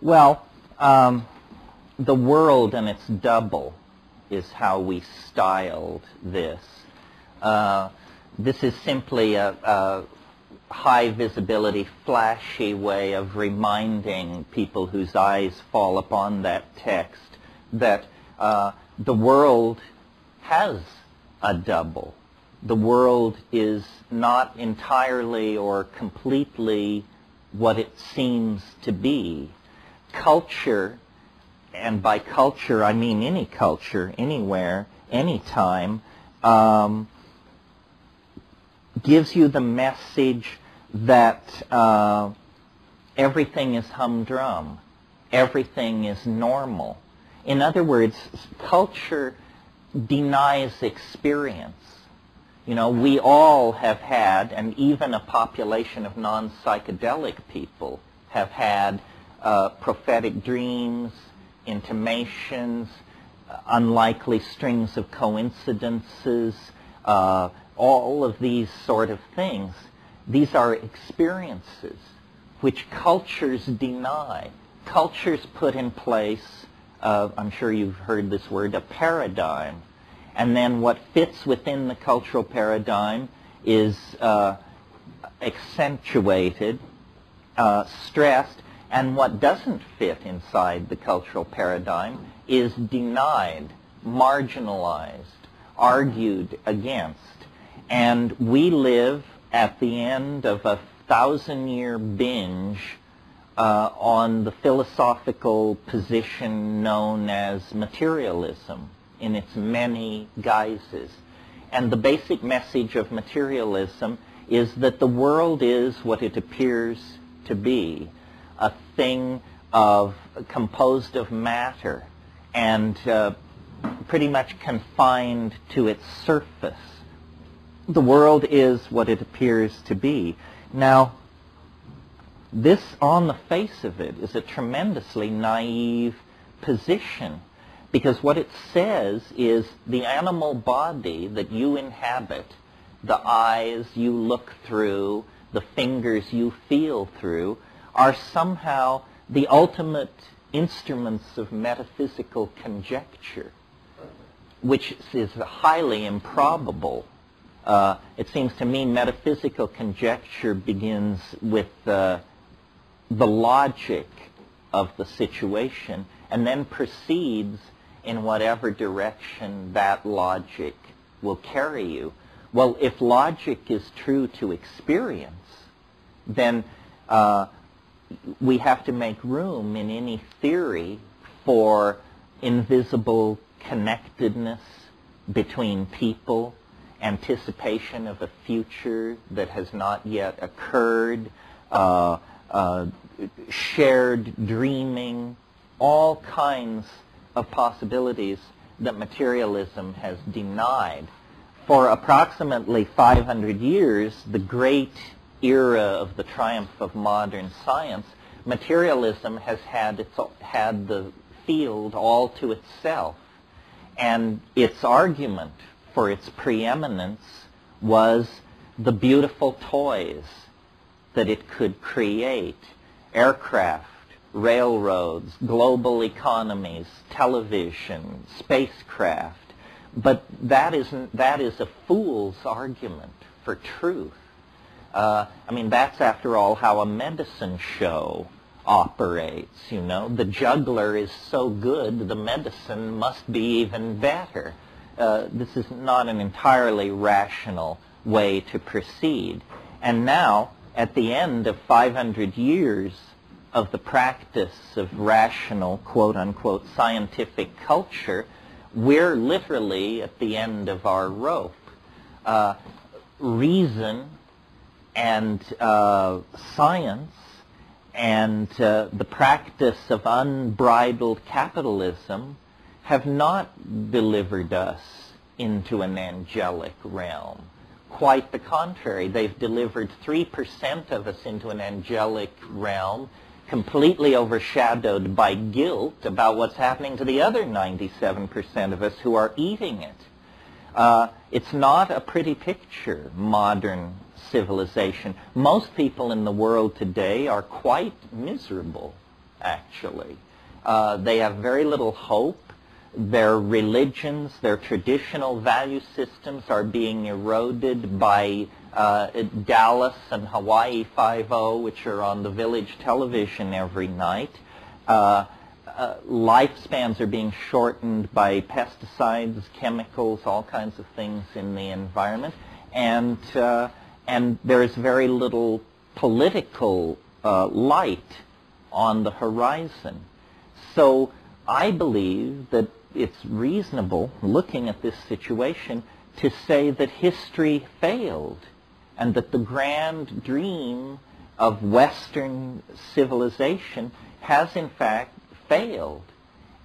Well, the world and its double is how we styled this. This is simply a high visibility, flashy way of reminding people whose eyes fall upon that text that the world has a double. The world is not entirely or completely what it seems to be. Culture, and by culture I mean any culture, anywhere, anytime, gives you the message that everything is humdrum, everything is normal. In other words, culture denies experience. You know, we all have had, and even a population of non-psychedelic people have had prophetic dreams, intimations, unlikely strings of coincidences, all of these sort of things. These are experiences which cultures deny. Cultures put in place, I'm sure you've heard this word, a paradigm. And then what fits within the cultural paradigm is accentuated, stressed, and what doesn't fit inside the cultural paradigm is denied, marginalized, argued against. And we live at the end of a 1,000-year binge on the philosophical position known as materialism in its many guises. And the basic message of materialism is that the world is what it appears to be, a thing composed of matter and pretty much confined to its surface. The world is what it appears to be. Now, this, on the face of it, is a tremendously naive position, because what it says is the animal body that you inhabit, the eyes you look through, the fingers you feel through, are somehow the ultimate instruments of metaphysical conjecture, which is highly improbable. It seems to me metaphysical conjecture begins with the logic of the situation and then proceeds in whatever direction that logic will carry you. Well, if logic is true to experience, then we have to make room in any theory for invisible connectedness between people, anticipation of a future that has not yet occurred, shared dreaming, all kinds of possibilities that materialism has denied. For approximately 500 years, the great era of the triumph of modern science, materialism has had the field all to itself. And its argument for its preeminence was the beautiful toys that it could create: aircraft, railroads, global economies, television, spacecraft. But that is a fool's argument for truth. I mean, that's, after all, how a medicine show operates, you know. The juggler is so good, the medicine must be even better. This is not an entirely rational way to proceed. And now, at the end of 500 years of the practice of rational, quote-unquote, scientific culture, we're literally at the end of our rope. Reason and science and the practice of unbridled capitalism have not delivered us into an angelic realm. Quite the contrary. They've delivered 3% of us into an angelic realm, completely overshadowed by guilt about what's happening to the other 97% of us who are eating it. It's not a pretty picture, modern civilization. Most people in the world today are quite miserable. actually. They have very little hope. Their religions, their traditional value systems are being eroded by Dallas and Hawaii Five-0, which are on the village television every night. Lifespans are being shortened by pesticides, chemicals, all kinds of things in the environment. And there is very little political light on the horizon. So I believe that it's reasonable, looking at this situation, to say that history failed and that the grand dream of Western civilization has in fact failed.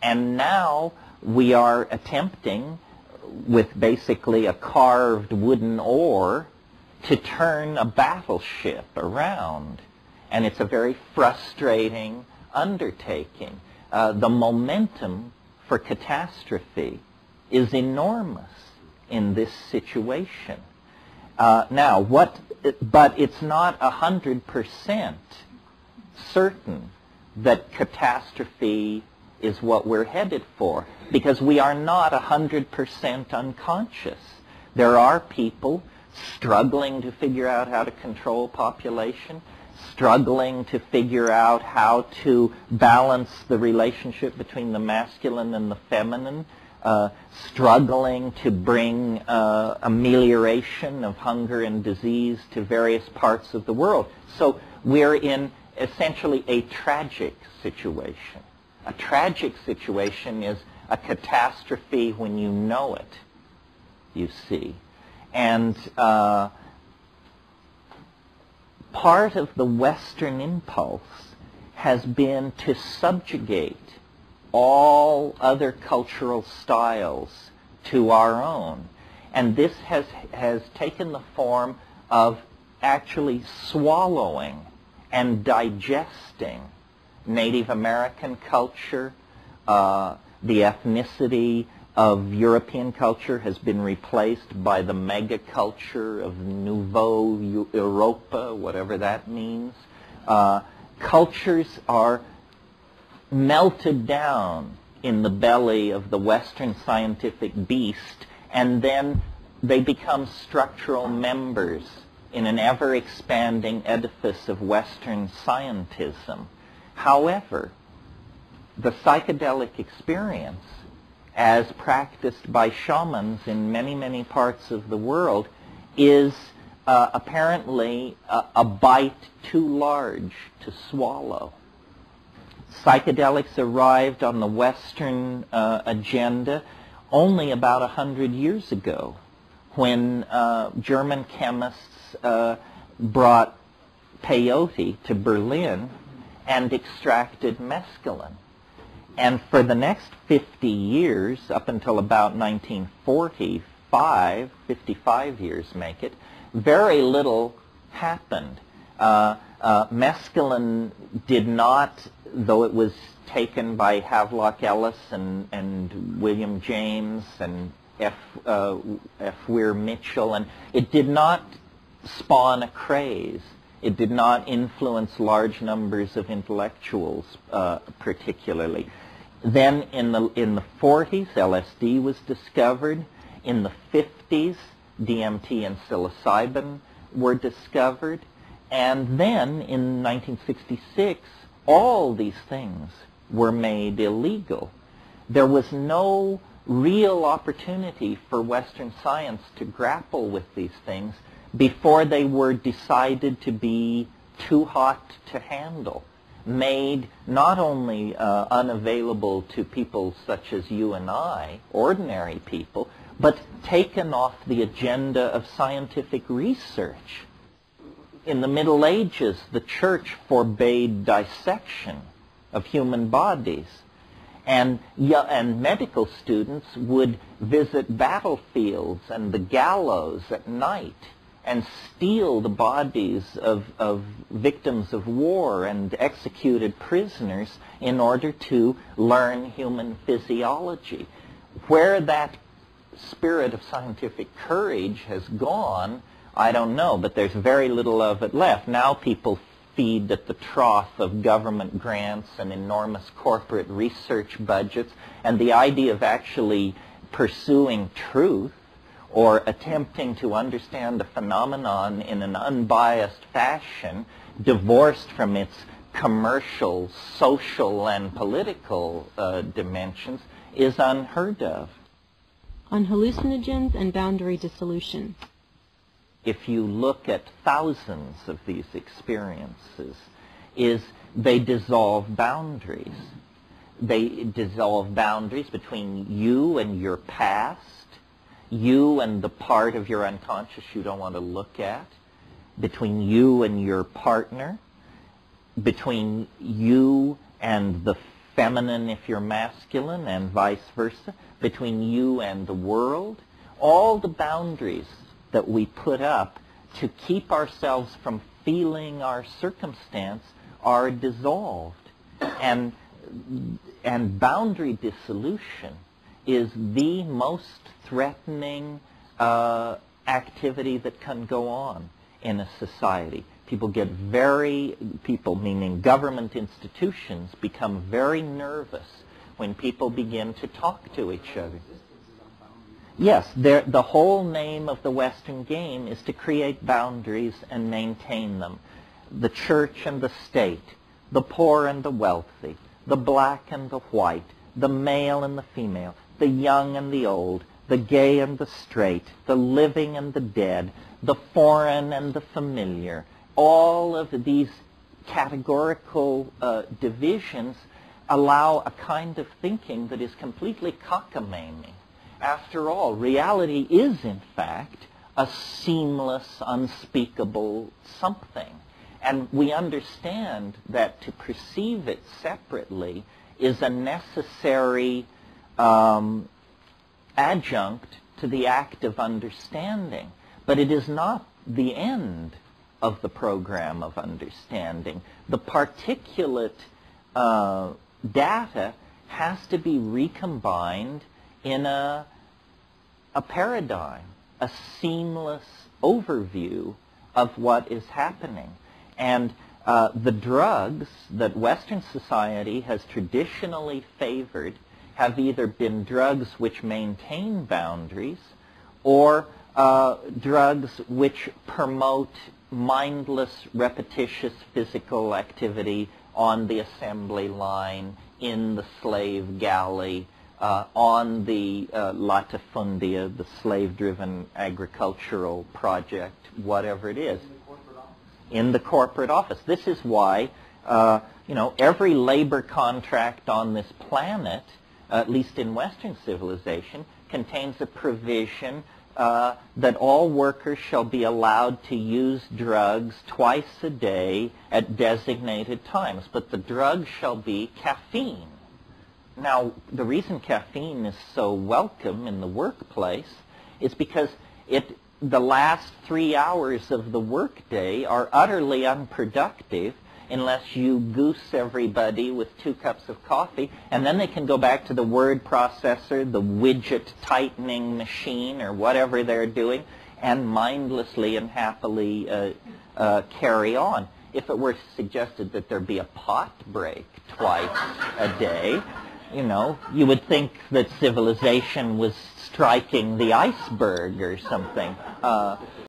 And now we are attempting, with basically a carved wooden oar, to turn a battleship around. And it's a very frustrating undertaking. The momentum for catastrophe is enormous in this situation. But it's not 100% certain that catastrophe is what we're headed for, because we are not 100% unconscious. There are people struggling to figure out how to control population, struggling to figure out how to balance the relationship between the masculine and the feminine, struggling to bring amelioration of hunger and disease to various parts of the world. So we're in essentially a tragic situation. A tragic situation is a catastrophe when you know it, you see. And part of the Western impulse has been to subjugate all other cultural styles to our own. And this has taken the form of actually swallowing and digesting Native American culture. The ethnicity of European culture has been replaced by the mega-culture of Nouveau Europa, whatever that means. Cultures are melted down in the belly of the Western scientific beast, and then they become structural members in an ever-expanding edifice of Western scientism. However, the psychedelic experience, as practiced by shamans in many, many parts of the world, is apparently a bite too large to swallow. Psychedelics arrived on the Western agenda only about 100 years ago, when German chemists brought peyote to Berlin and extracted mescaline. And for the next 50 years, up until about 1945, 55 years make it, very little happened. Mescaline did not, though it was taken by Havelock Ellis and William James and F. Weir Mitchell, and it did not spawn a craze. It did not influence large numbers of intellectuals particularly. Then in the 40s, LSD was discovered. In the 50s, DMT and psilocybin were discovered. And then in 1966, all these things were made illegal. There was no real opportunity for Western science to grapple with these things before they were decided to be too hot to handle, made not only unavailable to people such as you and I, ordinary people, but taken off the agenda of scientific research. In the Middle Ages, the church forbade dissection of human bodies, and medical students would visit battlefields and the gallows at night and steal the bodies of victims of war and executed prisoners in order to learn human physiology. Where that spirit of scientific courage has gone, I don't know, but there's very little of it left. Now people feed at the trough of government grants and enormous corporate research budgets, and the idea of actually pursuing truth or attempting to understand a phenomenon in an unbiased fashion, divorced from its commercial, social, and political dimensions, is unheard of. On hallucinogens and boundary dissolution. If you look at thousands of these experiences, they dissolve boundaries. They dissolve boundaries between you and your past, you and the part of your unconscious you don't want to look at, between you and your partner, between you and the feminine if you're masculine, and vice versa, between you and the world. All the boundaries that we put up to keep ourselves from feeling our circumstance are dissolved. And boundary dissolution is the most threatening activity that can go on in a society. People meaning government institutions, become very nervous when people begin to talk to each other. Yes, the whole name of the Western game is to create boundaries and maintain them. The church and the state, the poor and the wealthy, the black and the white, the male and the female, the young and the old, the gay and the straight, the living and the dead, the foreign and the familiar. All of these categorical divisions allow a kind of thinking that is completely cockamamie. After all, reality is, in fact, a seamless, unspeakable something. And we understand that to perceive it separately is a necessary adjunct to the act of understanding. But it is not the end of the program of understanding. The particulate data has to be recombined in a paradigm, a seamless overview of what is happening. And the drugs that Western society has traditionally favored have either been drugs which maintain boundaries or drugs which promote mindless, repetitious physical activity on the assembly line, in the slave galley, on the latifundia, the slave-driven agricultural project, whatever it is, in the corporate office. This is why, every labor contract on this planet, at least in Western civilization, contains a provision that all workers shall be allowed to use drugs twice a day at designated times, but the drug shall be caffeine. Now, the reason caffeine is so welcome in the workplace is because the last 3 hours of the workday are utterly unproductive unless you goose everybody with 2 cups of coffee, and then they can go back to the word processor, the widget tightening machine, or whatever they're doing, and mindlessly and happily carry on. If it were suggested that there be a pot break twice a day, you would think that civilization was striking the iceberg or something.